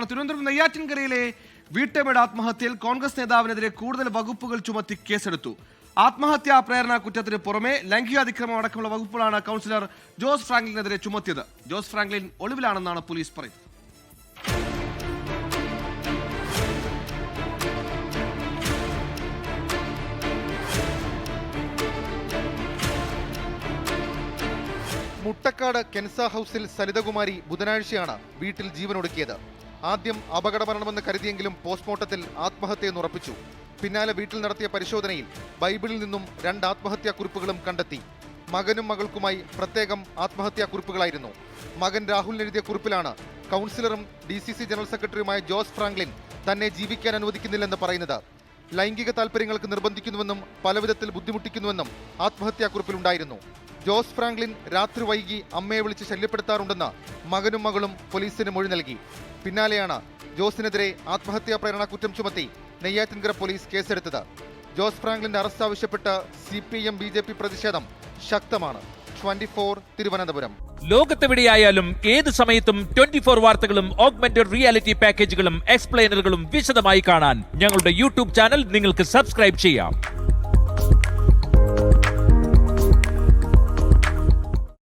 തിരുവനന്തപുരം നെയ്യാറ്റിൻകരയിലെ വീട്ടമ്മയുടെ ആത്മഹത്യയിൽ കോൺഗ്രസ് നേതാവിനെതിരെ കൂടുതൽ വകുപ്പുകൾ ചുമത്തി കേസെടുത്തു. ആത്മഹത്യാ പ്രേരണ കുറ്റത്തിന് പുറമെ ലൈംഗികാതിക്രമം അടക്കമുള്ള വകുപ്പുകളാണ് കൗൺസിലർ ജോസ് ഫ്രാങ്ക്ലിനെതിരെ ചുമത്തിയത്. ജോസ് ഫ്രാങ്ക്ലിൻ ഒളിവിലാണെന്നാണ് പോലീസ് പറയുന്നത്. മുട്ടക്കാട് കെൻസ ഹൌസിൽ സരിതകുമാരി ബുധനാഴ്ചയാണ് വീട്ടിൽ ജീവനൊടുക്കിയത്. ആദ്യം അപകടമരണമെന്ന് കരുതിയെങ്കിലും പോസ്റ്റ്മോർട്ടത്തിൽ ആത്മഹത്യയെന്ന് ഉറപ്പിച്ചു. പിന്നാലെ വീട്ടിൽ നടത്തിയ പരിശോധനയിൽ ബൈബിളിൽ നിന്നും 2 ആത്മഹത്യാക്കുറിപ്പുകളും കണ്ടെത്തി. മകനും മകൾക്കുമായി പ്രത്യേകം ആത്മഹത്യാക്കുറിപ്പുകളായിരുന്നു. മകൻ രാഹുലിന് എഴുതിയ കുറിപ്പിലാണ് കൗൺസിലറും DCC ജനറൽ സെക്രട്ടറിയുമായ ജോസ് ഫ്രാങ്ക്ലിൻ തന്നെ ജീവിക്കാൻ അനുവദിക്കുന്നില്ലെന്ന് പറയുന്നത്. ലൈംഗിക താൽപര്യങ്ങൾക്ക് നിർബന്ധിക്കുന്നുവെന്നും പലവിധത്തിൽ ബുദ്ധിമുട്ടിക്കുന്നുവെന്നും ആത്മഹത്യാക്കുറിപ്പിലുണ്ടായിരുന്നു. ജോസ് ഫ്രാങ്ക്ലിൻ രാത്രി വൈകി അമ്മയെ വിളിച്ച് ശല്യപ്പെടുത്താറുണ്ടെന്ന് മകനും മകളും പോലീസിന് മൊഴി നൽകി. പിന്നാലെയാണ് ജോസിനെതിരെ ആത്മഹത്യാ പ്രേരണ കുറ്റം ചുമത്തി നെയ്യാറ്റിൻകര പോലീസ് കേസെടുത്തത്. ജോസ് ഫ്രാങ്ക്ലിന്റെ അറസ്റ്റ് ആവശ്യപ്പെട്ട് CPM BJP പ്രതിഷേധം ശക്തമാണ്. 24 തിരുവനന്തപുരം. ലോകത്തെവിടെയായാലും ഏത് സമയത്തും 24 വാർത്തകളും ഓഗ്മെന്റഡ് റിയാലിറ്റി പാക്കേജുകളും എക്സ്പ്ലെയിനറുകളും വിശദമായി കാണാൻ ഞങ്ങളുടെ YouTube ചാനൽ നിങ്ങൾക്ക് സബ്സ്ക്രൈബ് ചെയ്യാം.